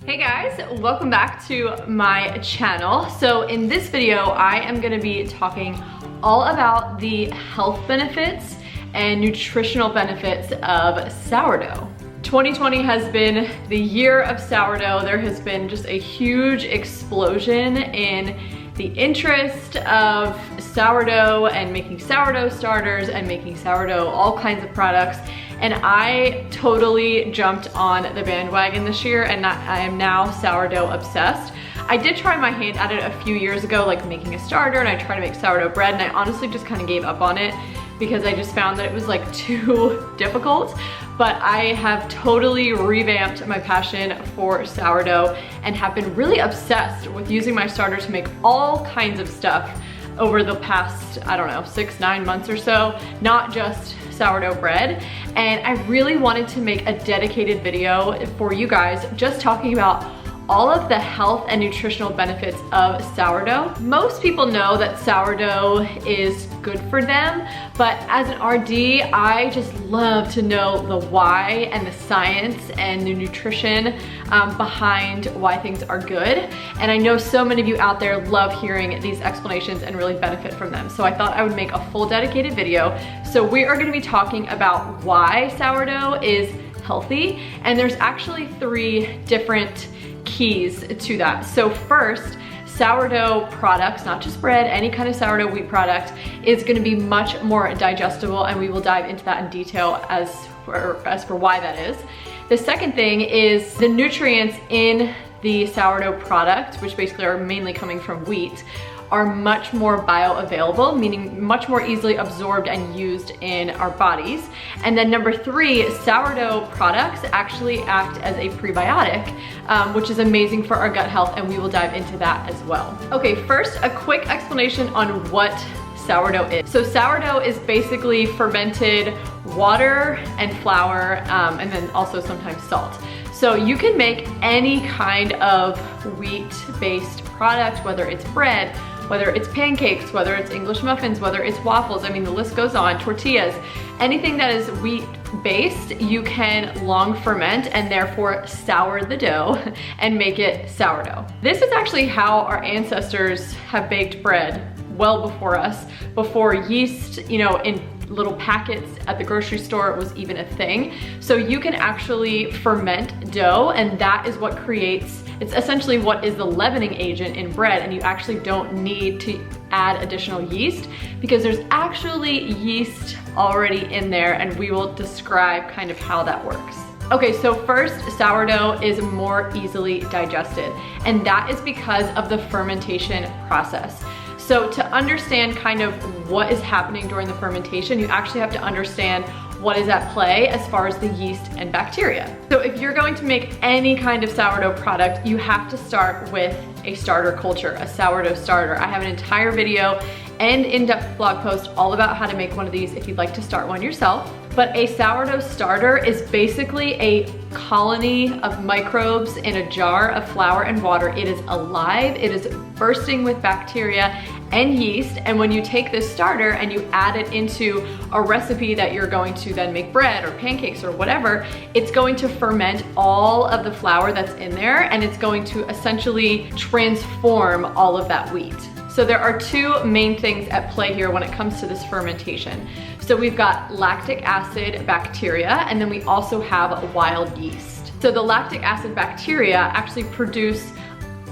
Hey guys, welcome back to my channel. So in this video, I am gonna be talking all about the health benefits and nutritional benefits of sourdough. 2020 has been the year of sourdough. There has been just a huge explosion in the interest of sourdough and making sourdough starters and making sourdough all kinds of products. And I totally jumped on the bandwagon this year, and I am now sourdough obsessed. I did try my hand at it a few years ago, like making a starter, and I tried to make sourdough bread, and I honestly just kind of gave up on it because I just found that it was like too difficult. But I have totally revamped my passion for sourdough and have been really obsessed with using my starter to make all kinds of stuff over the past, I don't know, 6-9 months or so, not just sourdough bread. And I really wanted to make a dedicated video for you guys just talking about all of the health and nutritional benefits of sourdough. Most people know that sourdough is good for them, but as an RD, I just love to know the why and the science and the nutrition behind why things are good. And I know so many of you out there love hearing these explanations and really benefit from them. So I thought I would make a full dedicated video. So we are gonna be talking about why sourdough is healthy, and there's actually 3 different keys to that. So first, sourdough products, not just bread, any kind of sourdough wheat product, is gonna be much more digestible, and we will dive into that in detail as for why that is. The second thing is the nutrients in the sourdough product, which basically are mainly coming from wheat, are much more bioavailable, meaning much more easily absorbed and used in our bodies. And then number 3, sourdough products actually act as a prebiotic, which is amazing for our gut health, and we will dive into that as well. Okay, first, a quick explanation on what sourdough is. So sourdough is basically fermented water and flour, and then also sometimes salt. So you can make any kind of wheat-based product, whether it's bread, whether it's pancakes, whether it's English muffins, whether it's waffles, I mean, the list goes on, tortillas, anything that is wheat-based, you can long ferment and therefore sour the dough and make it sourdough. This is actually how our ancestors have baked bread well before us, before yeast, you know, in little packets at the grocery store was even a thing. So you can actually ferment dough, and that is what creates, it's essentially what is the leavening agent in bread, and you actually don't need to add additional yeast because there's actually yeast already in there, and we will describe kind of how that works. Okay, so first, sourdough is more easily digested, and that is because of the fermentation process. So to understand kind of what is happening during the fermentation, you actually have to understand what is at play as far as the yeast and bacteria. So if you're going to make any kind of sourdough product, you have to start with a starter culture, a sourdough starter. I have an entire video and in-depth blog post all about how to make one of these if you'd like to start one yourself. But a sourdough starter is basically a colony of microbes in a jar of flour and water. It is alive, it is bursting with bacteria and yeast, and when you take this starter and you add it into a recipe that you're going to then make bread or pancakes or whatever, it's going to ferment all of the flour that's in there, and it's going to essentially transform all of that wheat. So there are 2 main things at play here when it comes to this fermentation. So we've got lactic acid bacteria, and then we also have wild yeast. So the lactic acid bacteria actually produce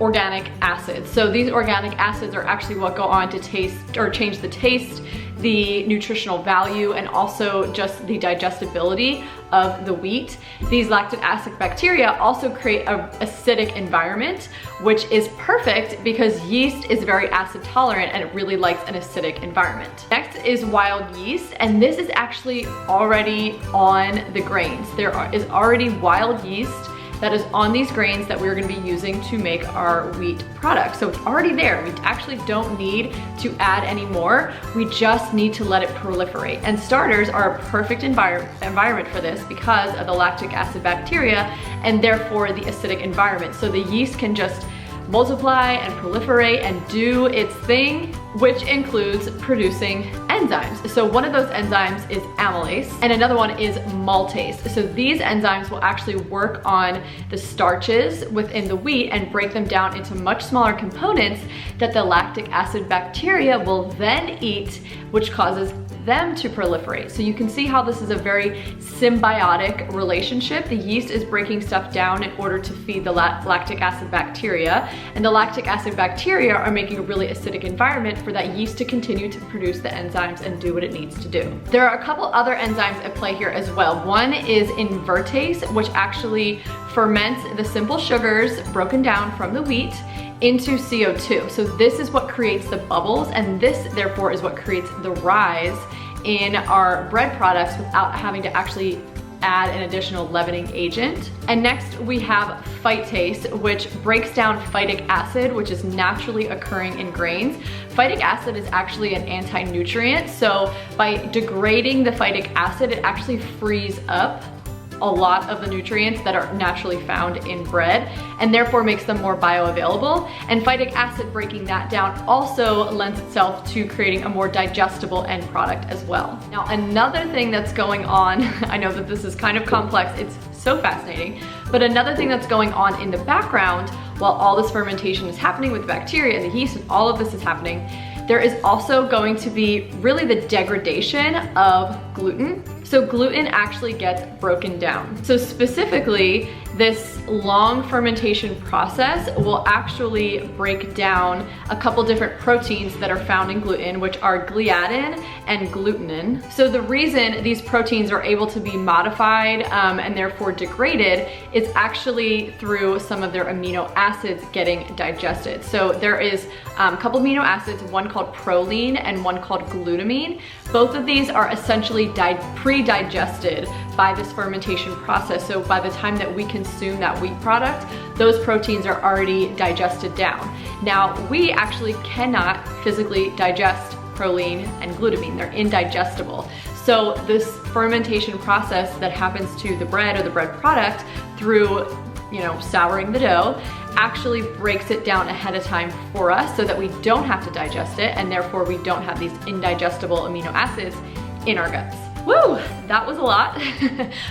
organic acids. So these organic acids are actually what go on to taste or change the taste, the nutritional value, and also just the digestibility of the wheat. These lactic acid bacteria also create an acidic environment, which is perfect because yeast is very acid tolerant and it really likes an acidic environment. Next is wild yeast, and this is actually already on the grains. There is already wild yeast that is on these grains that we're gonna be using to make our wheat product. So it's already there. We actually don't need to add any more. We just need to let it proliferate. And starters are a perfect environment for this because of the lactic acid bacteria and therefore the acidic environment. So the yeast can just multiply and proliferate and do its thing, which includes producing enzymes. So one of those enzymes is amylase and another one is maltase. So these enzymes will actually work on the starches within the wheat and break them down into much smaller components that the lactic acid bacteria will then eat, which causes them to proliferate. So you can see how this is a very symbiotic relationship. The yeast is breaking stuff down in order to feed the lactic acid bacteria, and the lactic acid bacteria are making a really acidic environment for that yeast to continue to produce the enzymes and do what it needs to do. There are a couple other enzymes at play here as well. One is invertase, which actually ferments the simple sugars broken down from the wheat into CO2. So this is what creates the bubbles, and this therefore is what creates the rise in our bread products without having to actually add an additional leavening agent. And next we have phytase, which breaks down phytic acid, which is naturally occurring in grains. Phytic acid is actually an anti-nutrient, so by degrading the phytic acid, it actually frees up a lot of the nutrients that are naturally found in bread and therefore makes them more bioavailable. And phytic acid breaking that down also lends itself to creating a more digestible end product as well. Now, another thing that's going on, I know that this is kind of complex, it's so fascinating, but another thing that's going on in the background while all this fermentation is happening with the bacteria and the yeast and all of this is happening, there is also going to be really the degradation of gluten. So gluten actually gets broken down. So specifically, this long fermentation process will actually break down a couple different proteins that are found in gluten, which are gliadin and glutenin. So the reason these proteins are able to be modified and therefore degraded is actually through some of their amino acids getting digested. So there is a couple amino acids, one called proline and one called glutamine. Both of these are essentially pre-digested by this fermentation process. So by the time that we consume that wheat product, those proteins are already digested down. Now, we actually cannot physically digest proline and glutamine. They're indigestible. So this fermentation process that happens to the bread or the bread product through, souring the dough actually breaks it down ahead of time for us so that we don't have to digest it, and therefore we don't have these indigestible amino acids in our guts. Woo, that was a lot,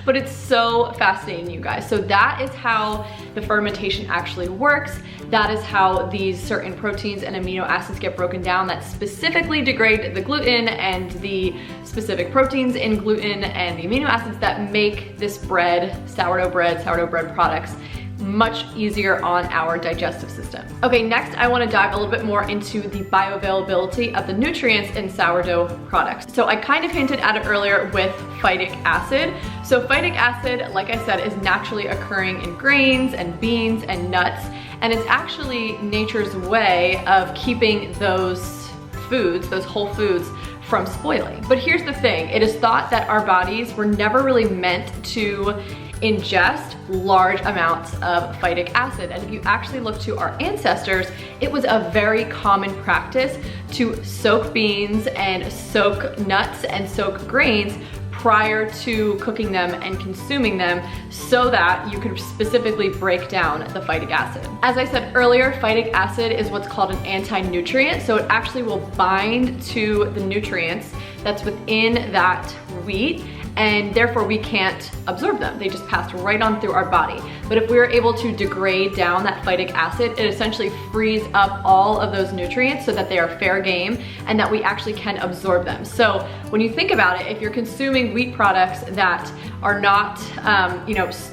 but it's so fascinating, you guys. So that is how the fermentation actually works. That is how these certain proteins and amino acids get broken down that specifically degrade the gluten and the specific proteins in gluten and the amino acids that make this bread, sourdough bread products much easier on our digestive system. Okay, next I want to dive a little bit more into the bioavailability of the nutrients in sourdough products. So I kind of hinted at it earlier with phytic acid. So phytic acid, like I said, is naturally occurring in grains and beans and nuts, and it's actually nature's way of keeping those foods, those whole foods, from spoiling. But here's the thing, it is thought that our bodies were never really meant to ingest large amounts of phytic acid. And if you actually look to our ancestors, it was a very common practice to soak beans and soak nuts and soak grains prior to cooking them and consuming them so that you could specifically break down the phytic acid. As I said earlier, phytic acid is what's called an anti-nutrient, so it actually will bind to the nutrients that's within that wheat, and therefore we can't absorb them. They just pass right on through our body. But if we are able to degrade down that phytic acid, it essentially frees up all of those nutrients so that they are fair game and that we actually can absorb them. So when you think about it, if you're consuming wheat products that are not,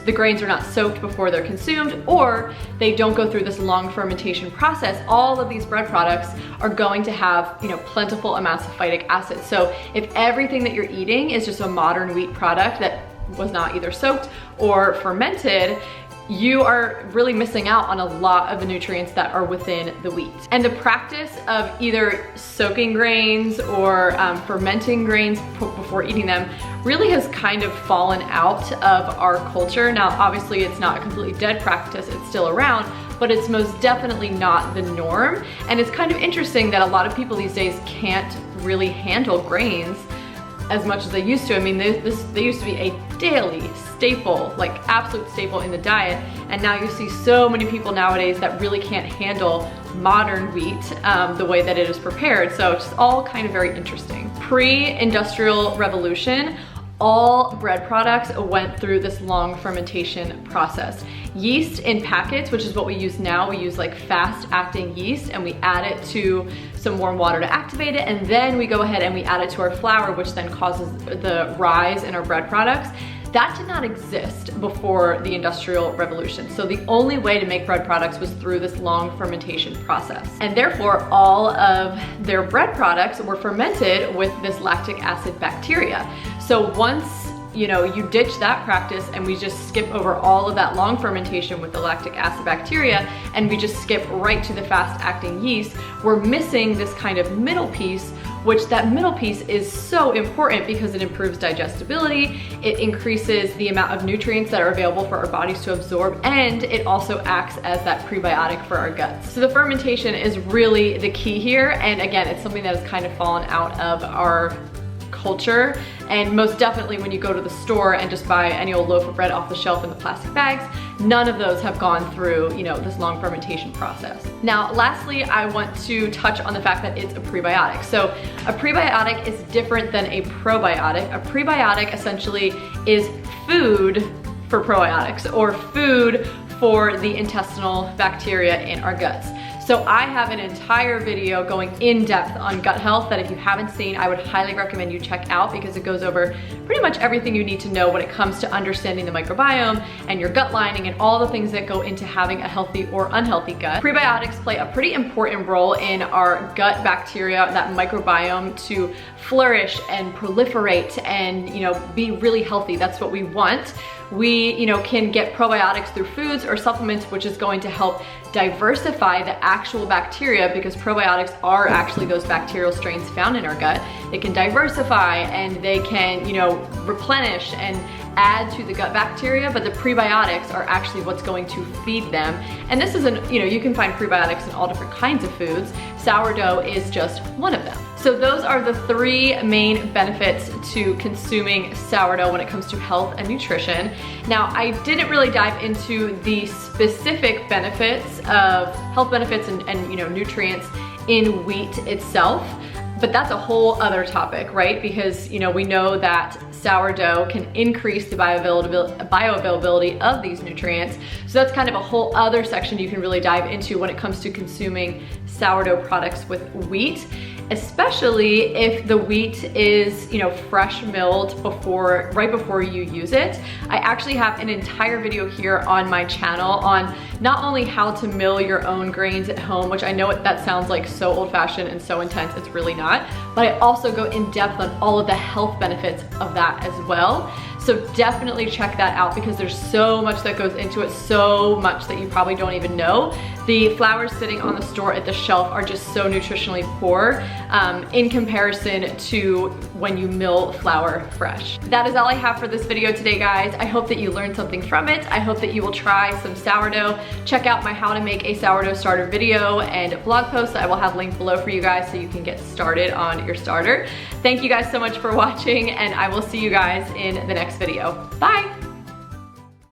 the grains are not soaked before they're consumed, or they don't go through this long fermentation process, all of these bread products are going to have, plentiful amounts of phytic acid. So if everything that you're eating is just a modern wheat product that was not either soaked or fermented, you are really missing out on a lot of the nutrients that are within the wheat. And the practice of either soaking grains or fermenting grains before eating them really has kind of fallen out of our culture. Now, obviously it's not a completely dead practice, it's still around, but it's most definitely not the norm. And it's kind of interesting that a lot of people these days can't really handle grains as much as they used to. I mean, they used to be a daily staple, like absolute staple in the diet. And now you see so many people nowadays that really can't handle modern wheat the way that it is prepared. So it's all kind of very interesting. Pre-industrial revolution, all bread products went through this long fermentation process. Yeast in packets, which is what we use now, we use like fast acting yeast and we add it to some warm water to activate it, and then we go ahead and we add it to our flour, which then causes the rise in our bread products. That did not exist before the Industrial Revolution. So the only way to make bread products was through this long fermentation process. And therefore, all of their bread products were fermented with this lactic acid bacteria. So once you ditch that practice and we just skip over all of that long fermentation with the lactic acid bacteria and we just skip right to the fast acting yeast, we're missing this kind of middle piece, which that middle piece is so important because it improves digestibility, it increases the amount of nutrients that are available for our bodies to absorb, and it also acts as that prebiotic for our guts. So the fermentation is really the key here, and again, it's something that has kind of fallen out of our culture. And most definitely when you go to the store and just buy any old loaf of bread off the shelf in the plastic bags, none of those have gone through, this long fermentation process. Now, lastly, I want to touch on the fact that it's a prebiotic. So a prebiotic is different than a probiotic. A prebiotic essentially is food for probiotics, or food for the intestinal bacteria in our guts. So I have an entire video going in depth on gut health that if you haven't seen, I would highly recommend you check out, because it goes over pretty much everything you need to know when it comes to understanding the microbiome and your gut lining and all the things that go into having a healthy or unhealthy gut. Prebiotics play a pretty important role in our gut bacteria, that microbiome, to flourish and proliferate and be really healthy. That's what we want. We can get probiotics through foods or supplements, which is going to help diversify the actual bacteria, because probiotics are actually those bacterial strains found in our gut. They can diversify and they can, replenish and add to the gut bacteria, but the prebiotics are actually what's going to feed them. And this isn't, you can find prebiotics in all different kinds of foods. Sourdough is just one of them. So those are the three main benefits to consuming sourdough when it comes to health and nutrition. Now, I didn't really dive into the specific benefits of health benefits and nutrients in wheat itself, but that's a whole other topic, right? Because we know that sourdough can increase the bioavailability of these nutrients. So that's kind of a whole other section you can really dive into when it comes to consuming sourdough products with wheat, especially if the wheat is, fresh milled right before you use it. I actually have an entire video here on my channel on not only how to mill your own grains at home, which I know that sounds like so old-fashioned and so intense, it's really not, but I also go in depth on all of the health benefits of that as well. So definitely check that out, because there's so much that goes into it, so much that you probably don't even know. The flours sitting on the store at the shelf are just so nutritionally poor in comparison to when you mill flour fresh. That is all I have for this video today, guys. I hope that you learned something from it. I hope that you will try some sourdough. Check out my how to make a sourdough starter video and blog post that I will have linked below for you guys so you can get started on your starter. Thank you guys so much for watching, and I will see you guys in the next video. Bye!